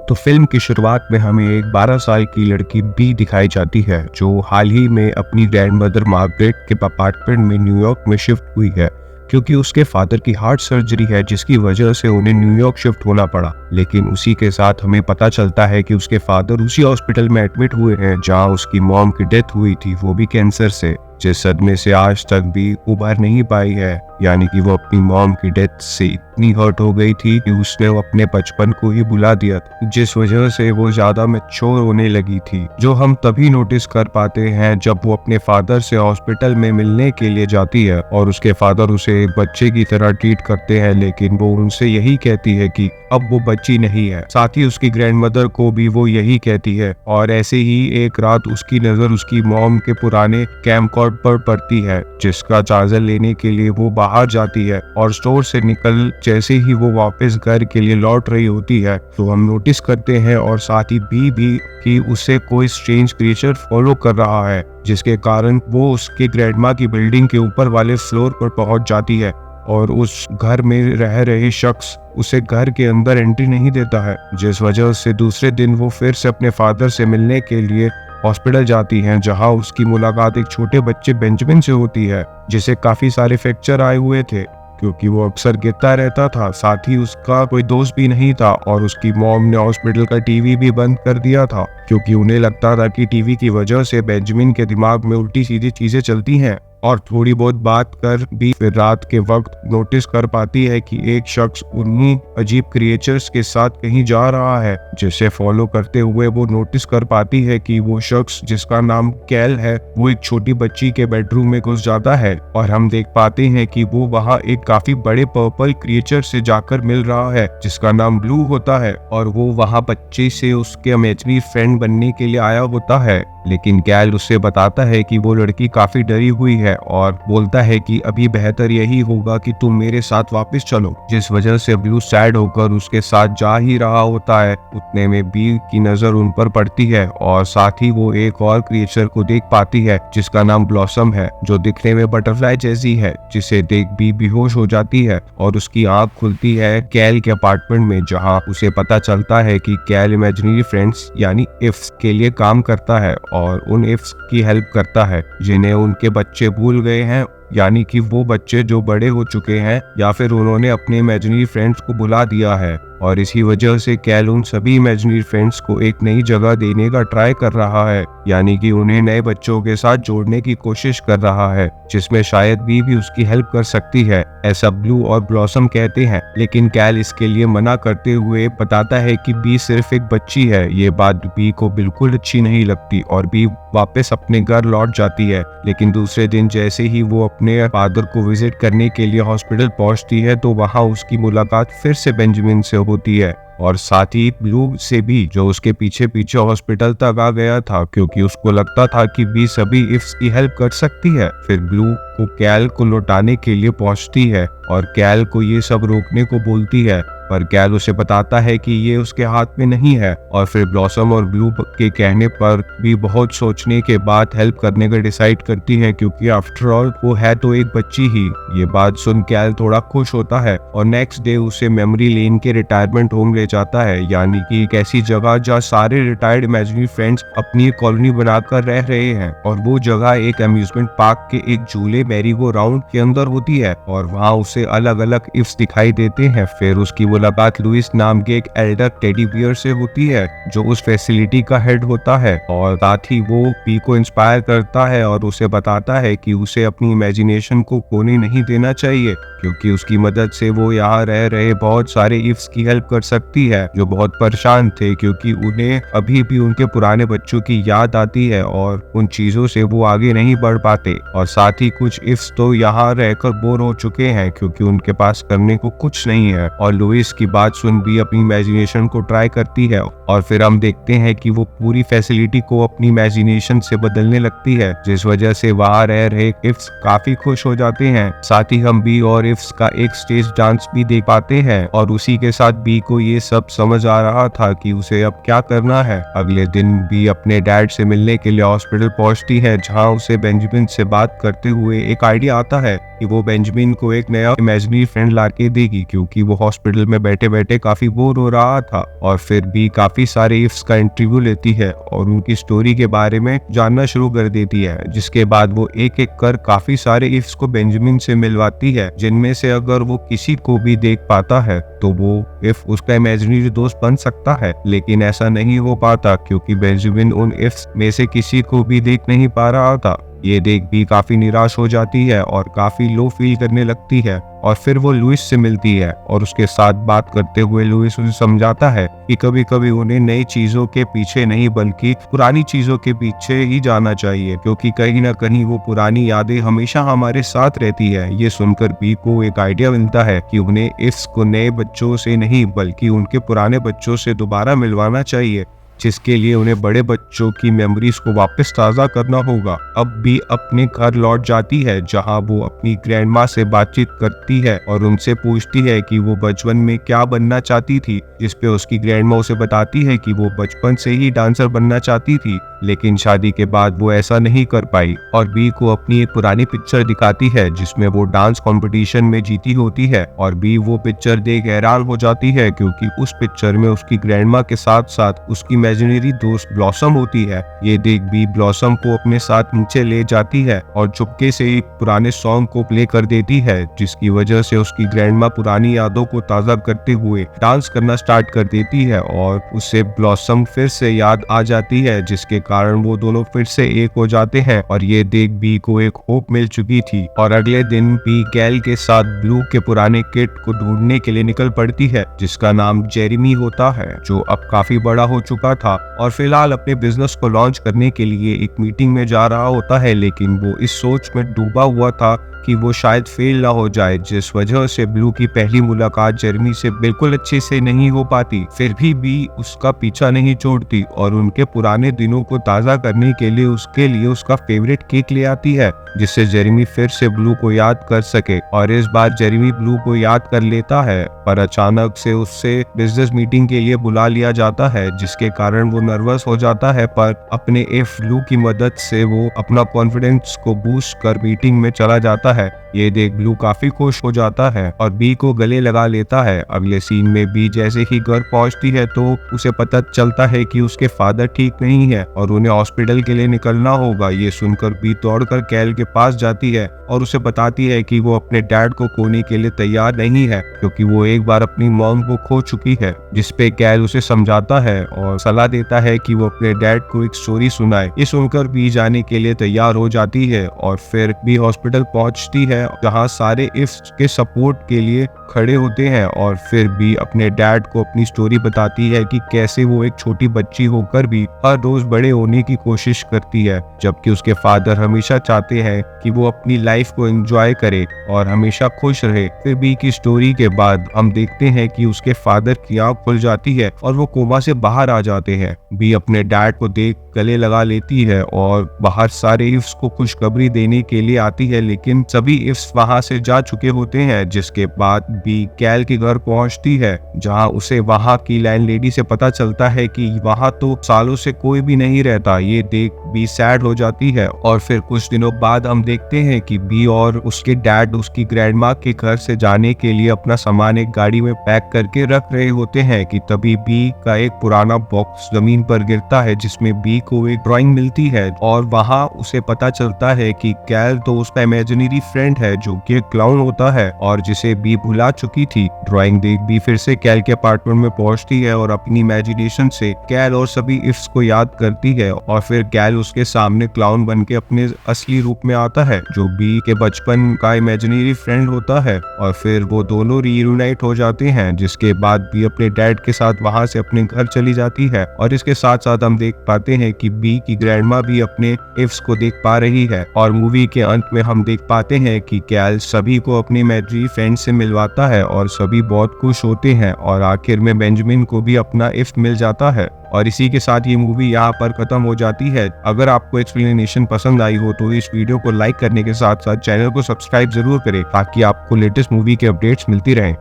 तो फिल्म की शुरुआत में हमें एक 12 साल की लड़की बी दिखाई जाती है जो हाल ही में अपनी ग्रैंडमदर मार्गरेट के अपार्टमेंट में न्यूयॉर्क में शिफ्ट हुई है क्योंकि उसके फादर की हार्ट सर्जरी है जिसकी वजह से उन्हें न्यूयॉर्क शिफ्ट होना पड़ा। लेकिन उसी के साथ हमें पता चलता है कि उसके फादर उसी हॉस्पिटल में एडमिट हुए हैं जहां उसकी मॉम की डेथ हुई थी, वो भी कैंसर से, जिस सदमे से आज तक भी उभर नहीं पाई है। यानी कि वो अपनी मॉम की डेथ से इतनी हर्ट हो गई थी कि उसने अपने बचपन को ही भुला दिया था, जिस वजह से वो ज्यादा मैच्योर होने लगी थी, जो हम तभी नोटिस कर पाते हैं जब वो अपने फादर से हॉस्पिटल में मिलने के लिए जाती है और उसके फादर उसे एक बच्चे की तरह ट्रीट करते हैं। लेकिन वो उनसे यही कहती है कि अब वो बच्ची नहीं है। साथ ही उसकी ग्रैंडमदर को भी वो यही कहती है। और ऐसे ही एक रात उसकी नजर उसकी मॉम के पुराने कैमकॉर्ड पर पड़ती है, जिसका चार्जर लेने के लिए वो बाहर जाती है और स्टोर से निकल जैसे ही वो वापस घर के लिए लौट रही होती है तो हम नोटिस करते हैं और साथ ही बी भी कि उसे कोई स्ट्रेंज क्रिएचर फॉलो कर रहा है, जिसके कारण वो उसके ग्रैंडमा की बिल्डिंग के ऊपर वाले फ्लोर पर पहुंच जाती है और उस घर में रह रहे शख्स उसे घर के अंदर एंट्री नहीं देता है, जिस वजह से दूसरे दिन वो फिर से अपने फादर से मिलने के लिए हॉस्पिटल जाती हैं, जहां उसकी मुलाकात एक छोटे बच्चे बेंजामिन से होती है जिसे काफी सारे फ्रैक्चर आए हुए थे क्योंकि वो अक्सर गिरता रहता था। साथ ही उसका कोई दोस्त भी नहीं था और उसकी मॉम ने हॉस्पिटल का टीवी भी बंद कर दिया था क्योंकि उन्हें लगता था कि टीवी की वजह से बेंजामिन के दिमाग में उल्टी सीधी चीजें चलती हैं। और थोड़ी बहुत बात कर भी फिर रात के वक्त नोटिस कर पाती है कि एक शख्स उन्हीं अजीब क्रिएचर्स के साथ कहीं जा रहा है, जिसे फॉलो करते हुए वो नोटिस कर पाती है कि वो शख्स जिसका नाम कैल है वो एक छोटी बच्ची के बेडरूम में घुस जाता है और हम देख पाते हैं कि वो वहाँ एक काफी बड़े पर्पल क्रिएचर से जाकर मिल रहा है जिसका नाम ब्लू होता है और वो वहाँ बच्चे से उसके इमेजिनरी फ्रेंड बनने के लिए आया होता है। लेकिन कैल उससे बताता है कि वो लड़की काफी डरी हुई है और बोलता है कि अभी बेहतर यही होगा कि तुम मेरे साथ वापस चलो, जिस वजह से ब्लू सैड होकर उसके साथ जा ही रहा होता है। उतने में बी की नजर उन पर पड़ती है और साथ ही वो एक और क्रिएचर को देख पाती है जिसका नाम ब्लॉसम है, जो दिखने में बटरफ्लाई जैसी है, जिसे देख बी बेहोश हो जाती है और उसकी आंख खुलती है कैल के अपार्टमेंट में, जहाँ उसे पता चलता है कि कैल इमेजिनरी फ्रेंड्स यानी इफ्स के लिए काम करता है और उन इफ्स की हेल्प करता है जिन्हें उनके बच्चे भूल गए हैं, यानी कि वो बच्चे जो बड़े हो चुके हैं या फिर उन्होंने अपने इमेजिनरी फ्रेंड्स को भुला दिया है। और इसी वजह से कैल उन सभी इमेजिनरी फ्रेंड्स को एक नई जगह देने का ट्राई कर रहा है, यानी कि उन्हें नए बच्चों के साथ जोड़ने की कोशिश कर रहा है, जिसमें शायद बी भी उसकी हेल्प कर सकती है, ऐसा ब्लू और ब्लॉसम कहते हैं। लेकिन कैल इसके लिए मना करते हुए बताता है कि बी सिर्फ एक बच्ची है। ये बात बी को बिल्कुल अच्छी नहीं लगती और बी वापस अपने घर लौट जाती है। लेकिन दूसरे दिन जैसे ही वो अपने फादर को विजिट करने के लिए हॉस्पिटल पहुंचती है तो वहां उसकी मुलाकात फिर से बेंजामिन से होती है और साथ ही ब्लू से भी, जो उसके पीछे पीछे हॉस्पिटल तक आ गया था क्योंकि उसको लगता था कि बी सभी इफ्स की हेल्प कर सकती है। फिर ब्लू को कैल को लौटाने के लिए पहुंचती है और कैल को ये सब रोकने को बोलती है, पर कैल उसे बताता है कि ये उसके हाथ में नहीं है। और फिर ब्लॉसम और ब्लू के कहने पर भी बहुत सोचने के बाद हेल्प करने का डिसाइड करती है क्योंकि आफ्टर ऑल वो है तो एक बच्ची ही। ये बात सुन कैल थोड़ा खुश होता है और नेक्स्ट डे उसे मेमोरी लेन के रिटायरमेंट होम ले जाता है, यानी कि एक ऐसी जगह जहाँ सारे रिटायर्ड इमेजिनरी फ्रेंड्स अपनी कॉलोनी बनाकर रह रहे हैं। और वो जगह एक अम्यूजमेंट पार्क के एक झूले मैरी गो राउंड के अंदर होती है और वहाँ उसे अलग अलग इफ्स दिखाई देते हैं। फिर उसकी मुलाकात लुइस नाम के एक एल्डर टेडी बियर से होती है जो उस फैसिलिटी का हेड होता है और साथ ही वो पी को इंस्पायर करता है और उसे बताता है कि उसे अपनी इमेजिनेशन को खोने नहीं देना चाहिए क्योंकि उसकी मदद से वो यहाँ रह रहे बहुत सारे इफ्स की हेल्प कर सकती है जो बहुत परेशान थे क्योंकि उन्हें अभी भी उनके पुराने बच्चों की याद आती है और उन चीजों से वो आगे नहीं बढ़ पाते। और साथ ही कुछ इफ्स तो यहाँ रहकर बोर हो चुके हैं क्योंकि उनके पास करने को कुछ नहीं है। और लुइस की बात सुन भी अपनी इमेजिनेशन को ट्राई करती है और फिर हम देखते हैं कि वो पूरी फैसिलिटी को अपनी इमेजिनेशन से बदलने लगती है, जिस वजह से वहाँ रह रहे इफ्स काफी खुश हो जाते हैं। साथ ही हम बी और इफ्स का एक स्टेज डांस भी देख पाते हैं और उसी के साथ बी को ये सब समझ आ रहा था कि उसे अब क्या करना है। अगले दिन बी अपने डैड से मिलने के लिए हॉस्पिटल पहुंचती है, जहां उसे बेंजामिन से बात करते हुए एक आइडिया आता है कि वो बेंजामिन को एक नया इमेजिनरी फ्रेंड लाके देगी क्योंकि वो हॉस्पिटल में बैठे बैठे काफी बोर हो रहा था और फिर बी काफी सारे इफ्स का इंटरव्यू लेती है और उनकी स्टोरी के बारे में जानना शुरू कर देती है, जिसके बाद वो एक एक कर काफी सारे इफ्स को बेंजामिन से मिलवाती है, जिनमें से अगर वो किसी को भी देख पाता है तो वो इफ उसका इमेजिनरी दोस्त बन सकता है। लेकिन ऐसा नहीं हो पाता क्योंकि बेंजामिन उन इफ्स में से किसी को भी देख नहीं पा रहा था। ये देख भी काफी निराश हो जाती है और काफी लो फील करने लगती है और फिर वो लुइस से मिलती है और उसके साथ बात करते हुए लुइस उसे समझाता है कि कभी कभी उन्हें नई चीजों के पीछे नहीं बल्कि पुरानी चीजों के पीछे ही जाना चाहिए, क्योंकि कहीं ना कहीं वो पुरानी यादें हमेशा हमारे साथ रहती है। ये सुनकर बी को एक आइडिया मिलता है कि उन्हें इफ्स को नए बच्चों से नहीं बल्कि उनके पुराने बच्चों से दोबारा मिलवाना चाहिए, जिसके लिए उन्हें बड़े बच्चों की मेमोरीज को वापस ताज़ा करना होगा। अब भी अपने घर लौट जाती है जहां वो अपनी ग्रैंडमा से बातचीत करती है और उनसे पूछती है कि वो बचपन में क्या बनना चाहती थी, जिसपे उसकी ग्रैंडमा उसे बताती है कि वो बचपन से ही डांसर बनना चाहती थी, लेकिन शादी के बाद वो ऐसा नहीं कर पाई। और बी को अपनी एक पुरानी पिक्चर दिखाती है जिसमें वो डांस कंपटीशन में जीती होती है और बी वो पिक्चर देख हैरान हो जाती है क्योंकि उस पिक्चर में उसकी ग्रैंडमा के साथ साथ उसकी इमेजिनरी दोस्त ब्लॉसम होती है। ये देख बी ब्लॉसम को अपने साथ नीचे ले जाती है और चुपके से एक पुराने सॉन्ग को प्ले कर देती है, जिसकी वजह से उसकी ग्रैंडमा पुरानी यादों को ताज़ा करते हुए डांस करना स्टार्ट कर देती है और उसे ब्लॉसम फिर से याद आ जाती है, जिसके कारण वो दोनों फिर से एक हो जाते हैं। और ये देख बी को एक होप मिल चुकी थी और अगले दिन बी गैल के साथ ब्लू के पुराने किट को ढूंढने के लिए निकल पड़ती है, जिसका नाम जेरेमी होता है, जो अब काफी बड़ा हो चुका था और फिलहाल अपने बिजनेस को लॉन्च करने के लिए एक मीटिंग में जा रहा होता है। लेकिन वो इस सोच में डूबा हुआ था कि वो शायद फेल ना हो जाए, जिस वजह से ब्लू की पहली मुलाकात जेरेमी से बिल्कुल अच्छे से नहीं हो पाती। फिर भी बी उसका पीछा नहीं छोड़ती और उनके पुराने दिनों को ताज़ा करने के लिए उसके लिए उसका फेवरेट केक ले आती है, जिससे जेरेमी फिर से ब्लू को याद कर सके। और इस बार जेरेमी ब्लू को याद कर लेता है, पर अचानक से उससे बिजनेस मीटिंग के लिए बुला लिया जाता है, जिसके कारण वो नर्वस हो जाता है। पर अपने एफ ब्लू की मदद से वो अपना कॉन्फिडेंस को बूस्ट कर मीटिंग में चला जाता है। ये देख ब्लू काफी खुश हो जाता है और बी को गले लगा लेता है। अगले सीन में बी जैसे ही घर पहुंचती है तो उसे पता चलता है कि उसके फादर ठीक नहीं है और उन्हें हॉस्पिटल के लिए निकलना होगा। ये सुनकर बी दौड़कर कैल के पास जाती है और उसे बताती है कि वो अपने डैड को खोने के लिए तैयार नहीं है, क्योंकि वो एक बार अपनी मॉम को खो चुकी है। जिसपे कैल उसे समझाता है और सलाह देता है कि वो अपने डैड को एक स्टोरी सुनाए। ये सुनकर बी जाने के लिए तैयार हो जाती है और फिर बी हॉस्पिटल पहुंचती है जहां सारे इफ्स के सपोर्ट के लिए खड़े होते हैं और फिर भी अपने डैड को अपनी स्टोरी बताती है कि कैसे वो एक छोटी बच्ची होकर भी हर रोज बड़े होने की कोशिश करती है, जबकि उसके फादर हमेशा चाहते हैं कि वो अपनी लाइफ को एंजॉय करे और हमेशा खुश रहे। फिर बी की स्टोरी के बाद हम देखते हैं कि उसके फादर की आंख खुल जाती है और वो कोमा से बाहर आ जाते हैं। बी अपने डैड को देख गले लगा लेती है और बाहर सारे इफ्स को खुशखबरी देने के लिए आती है, लेकिन सभी इफ्स वहां से जा चुके होते हैं। जिसके बाद बी कैल के घर पहुंचती है जहां उसे वहां की लैंडलेडी से पता चलता है कि वहां तो सालों से कोई भी नहीं रहता। ये देख बी सैड हो जाती है और फिर कुछ दिनों बाद हम देखते हैं कि बी और उसके डैड उसकी ग्रैंडमा के घर से जाने के लिए अपना सामान एक गाड़ी में पैक करके रख रहे होते हैं कि तभी बी का एक पुराना बॉक्स जमीन पर गिरता है, जिसमें बी को एक ड्राइंग मिलती है और वहां उसे पता चलता है कि कैल तो उसका इमेजिनरी फ्रेंड है जो कि एक क्लाउन होता है और जिसे बी भुला चुकी थी। ड्राइंग देख बी फिर से कैल के अपार्टमेंट में पहुंचती है और अपनी इमेजिनेशन से कैल और सभी इफ्स को याद करती है और फिर कैल उसके सामने क्लाउन बन के अपने असली रूप में आता है, जो बी के बचपन का इमेजिनरी फ्रेंड होता है। और फिर वो दोनों रीयूनाइट हो जाते हैं, जिसके बाद बी अपने डैड के साथ वहां से अपने घर चली जाती है। और इसके साथ साथ हम देख पाते हैं कि बी की ग्रैंडमा भी अपने इफ्स को देख पा रही है। और मूवी के अंत में हम देख पाते हैं कि कैल सभी को अपने इमेजिनरी फ्रेंड से मिलवाता है और सभी बहुत खुश होते हैं और आखिर में बेंजामिन को भी अपना इफ्स मिल जाता है। और इसी के साथ ये मूवी यहाँ पर खत्म हो जाती है। अगर आपको एक्सप्लेनेशन पसंद आई हो तो इस वीडियो को लाइक करने के साथ साथ चैनल को सब्सक्राइब जरूर करें ताकि आपको लेटेस्ट मूवी के अपडेट्स मिलती रहें।